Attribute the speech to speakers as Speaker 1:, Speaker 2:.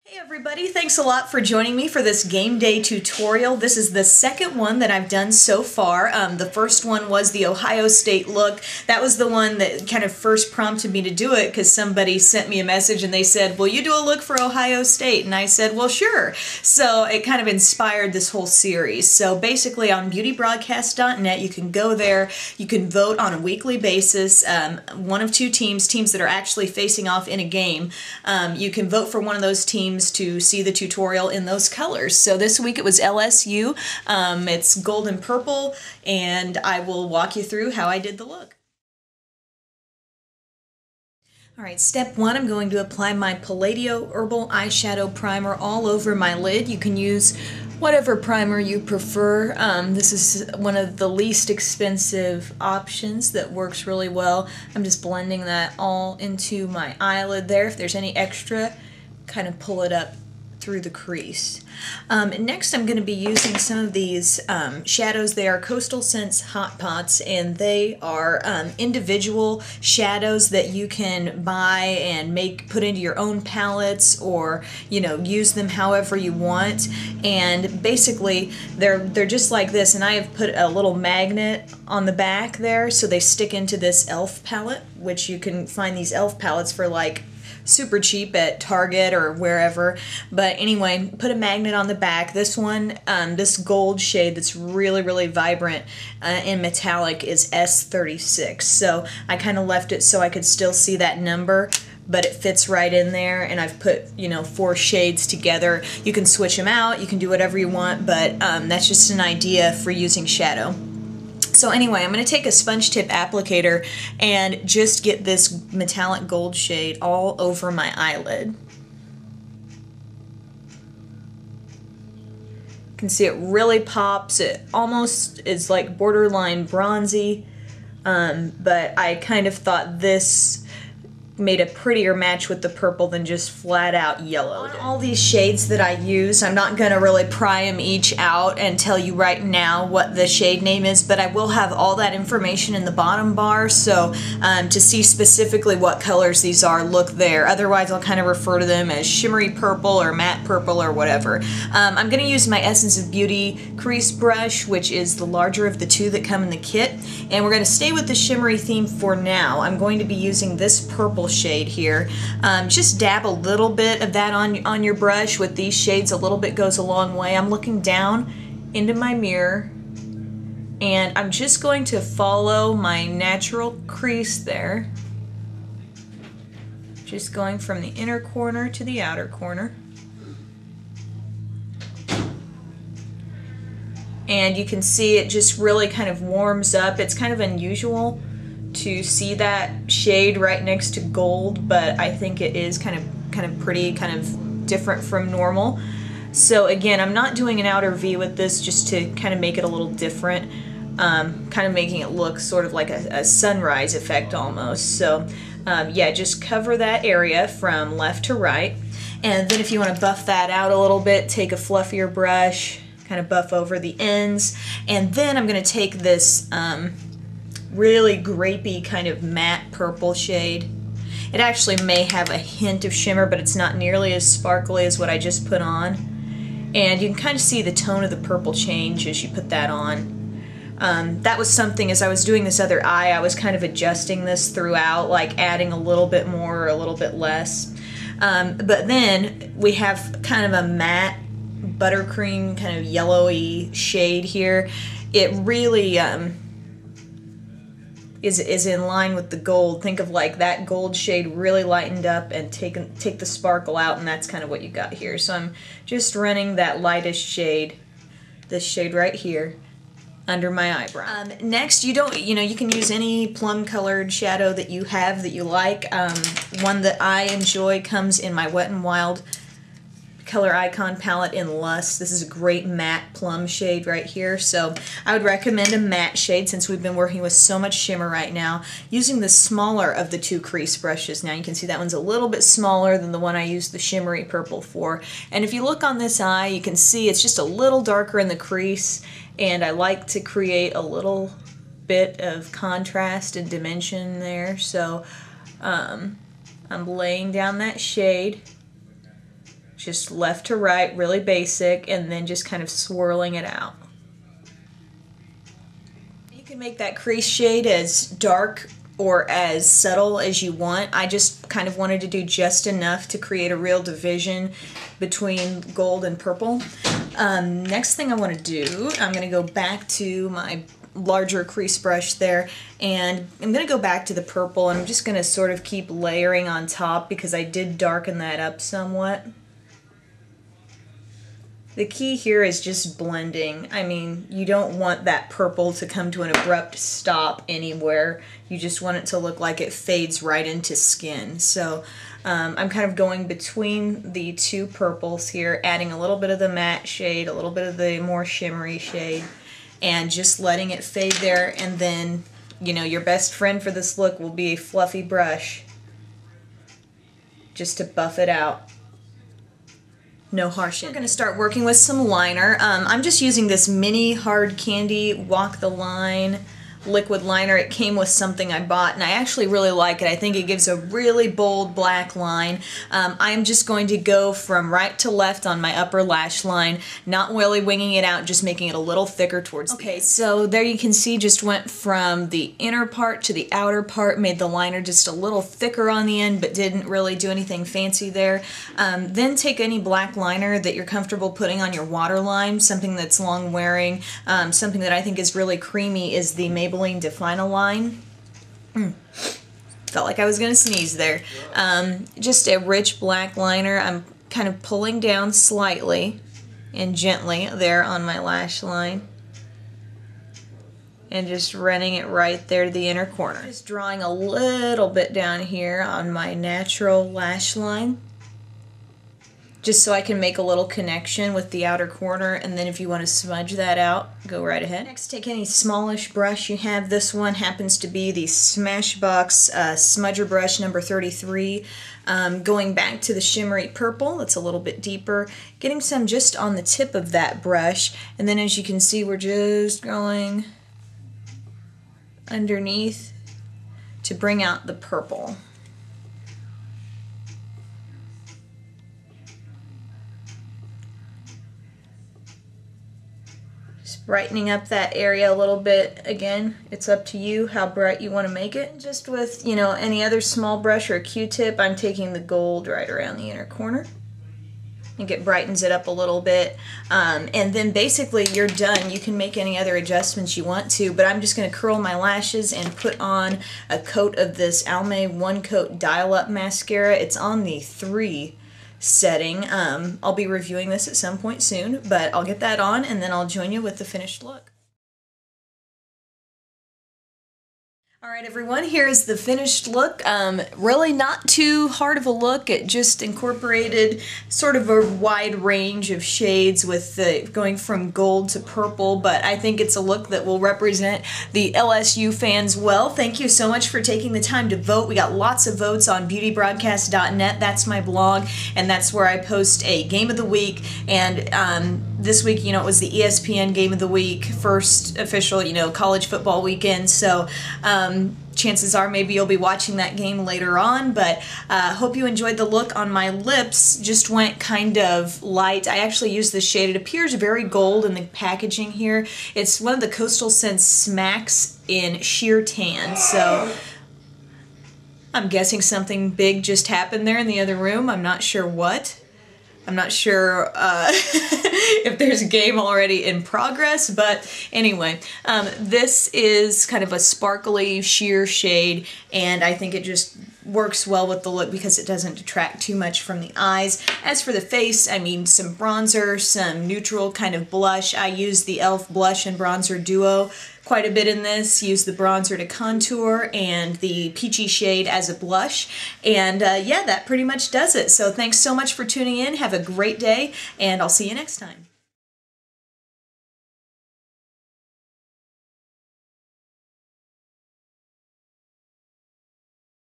Speaker 1: Hey everybody, thanks a lot for joining me for this game day tutorial. This is the second one that I've done so far. The first one was the Ohio State look. That was the one that kind of first prompted me to do it because somebody sent me a message and they said, will you do a look for Ohio State? And I said, well, sure. So it kind of inspired this whole series. So basically on beautybroadcast.net, you can go there, you can vote on a weekly basis, one of two teams that are actually facing off in a game. You can vote for one of those teams to see the tutorial in those colors. So this week it was LSU. It's gold and purple, and I will walk you through how I did the look. Alright, step one, I'm going to apply my Palladio Herbal Eyeshadow Primer all over my lid. You can use whatever primer you prefer. This is one of the least expensive options that works really well. I'm just blending that all into my eyelid there. If there's any extra, kind of pull it up through the crease. Next I'm going to be using some of these shadows. They are Coastal Scents Hot Pots, and they are individual shadows that you can buy and put into your own palettes, or use them however you want. And basically they're just like this, and I have put a little magnet on the back there so they stick into this e.l.f. palette, which you can find these e.l.f. palettes for like super cheap at Target or wherever. But anyway, put a magnet on the back. This one, this gold shade that's really vibrant and metallic is S36. So I kind of left it so I could still see that number, but it fits right in there, and I've put 4 shades together. You can switch them out, you can do whatever you want, but that's just an idea for using shadow. So anyway, I'm going to take a sponge tip applicator and just get this metallic gold shade all over my eyelid. You can see it really pops. It almost is like borderline bronzy, but I kind of thought this made a prettier match with the purple than just flat out yellow. On all these shades that I use, I'm not going to really pry them each out and tell you right now what the shade name is, but I will have all that information in the bottom bar, so to see specifically what colors these are, look there. Otherwise I'll kind of refer to them as shimmery purple or matte purple or whatever. I'm going to use my Essence of Beauty crease brush, which is the larger of the two that come in the kit, and we're going to stay with the shimmery theme for now. I'm going to be using this purple shade here. Just dab a little bit of that on your brush. With these shades, a little bit goes a long way. I'm looking down into my mirror, and I'm just going to follow my natural crease there, just going from the inner corner to the outer corner. And you can see it just really kind of warms up. It's kind of unusual to see that shade right next to gold, but I think it is kind of pretty, kind of different from normal. So again, I'm not doing an outer V with this, just to kind of make it a little different, kind of making it look sort of like a sunrise effect almost. So yeah, just cover that area from left to right, and then if you want to buff that out a little bit, take a fluffier brush, kind of buff over the ends, and then I'm going to take this really grapey kind of matte purple shade. It actually may have a hint of shimmer, but it's not nearly as sparkly as what I just put on. And you can kind of see the tone of the purple change as you put that on. That was something, as I was doing this other eye, I was kind of adjusting this throughout, like adding a little bit more or a little bit less. But then we have kind of a matte buttercream kind of yellowy shade here. It really is in line with the gold. Think of like that gold shade really lightened up and take the sparkle out, and that's kind of what you got here. So I'm just running that lightest shade, this shade right here, under my eyebrow. Next, you can use any plum colored shadow that you have that you like. One that I enjoy comes in my Wet n Wild Color Icon palette in Lust. This is a great matte plum shade right here, so I would recommend a matte shade since we've been working with so much shimmer right now, using the smaller of the 2 crease brushes. Now you can see that one's a little bit smaller than the one I used the shimmery purple for, and if you look on this eye, you can see it's just a little darker in the crease, and I like to create a little bit of contrast and dimension there, so I'm laying down that shade Just left to right, really basic, and then just kind of swirling it out. You can make that crease shade as dark or as subtle as you want. I just kind of wanted to do just enough to create a real division between gold and purple. Next thing I want to do, I'm going to go back to my larger crease brush there, and I'm going to go back to the purple, and I'm just going to sort of keep layering on top because I did darken that up somewhat. The key here is just blending. I mean, you don't want that purple to come to an abrupt stop anywhere. You just want it to look like it fades right into skin. So I'm kind of going between the two purples here, adding a little bit of the matte shade, a little bit of the more shimmery shade, and just letting it fade there. And then, you know, your best friend for this look will be a fluffy brush just to buff it out. No harshing. We're going to start working with some liner. I'm just using this mini hard candy Walk the Line liquid liner. It came with something I bought, and I actually really like it. I think it gives a really bold black line. I'm just going to go from right to left on my upper lash line, not really winging it out, just making it a little thicker towards the end. So there you can see, just went from the inner part to the outer part, made the liner just a little thicker on the end, but didn't really do anything fancy there. Then take any black liner that you're comfortable putting on your waterline, something that's long wearing. Something that I think is really creamy is the Maybelline Define-a-line. Felt like I was going to sneeze there. Just a rich black liner. I'm kind of pulling down slightly and gently there on my lash line, and just running it right there to the inner corner. Just drawing a little bit down here on my natural lash line, just so I can make a little connection with the outer corner, and then if you want to smudge that out, go right ahead. Next, take any smallish brush you have. This one happens to be the Smashbox Smudger Brush number 33. Going back to the shimmery purple, it's a little bit deeper, getting some just on the tip of that brush, and then as you can see, we're just going underneath to bring out the purple. Brightening up that area a little bit. Again, it's up to you how bright you want to make it. Just with, you know, any other small brush or a Q-tip, I'm taking the gold right around the inner corner. I think it brightens it up a little bit. And then basically you're done. You can make any other adjustments you want to, but I'm just going to curl my lashes and put on a coat of this Almay One Coat Dial-Up Mascara. It's on the 3 setting. I'll be reviewing this at some point soon, but I'll get that on and then I'll join you with the finished look. Alright everyone, here's the finished look. Really not too hard of a look. It just incorporated sort of a wide range of shades with going from gold to purple, but I think it's a look that will represent the LSU fans well. Thank you so much for taking the time to vote. We got lots of votes on beautybroadcast.net. That's my blog, and that's where I post a game of the week, and this week, you know, it was the ESPN Game of the Week, first official, you know, college football weekend, so chances are maybe you'll be watching that game later on, but hope you enjoyed the look. On my lips, just went kind of light. I actually used this shade. It appears very gold in the packaging here. It's one of the Coastal Scents Smacks in Sheer Tan, so I'm guessing something big just happened there in the other room. I'm not sure what. I'm not sure if there's a game already in progress, but anyway, this is kind of a sparkly sheer shade, and I think it just works well with the look because it doesn't detract too much from the eyes. As for the face, I mean, some bronzer, some neutral kind of blush. I use the e.l.f. blush and bronzer duo quite a bit in this. Use the bronzer to contour and the peachy shade as a blush. And yeah, that pretty much does it. So thanks so much for tuning in. Have a great day, and I'll see you next time.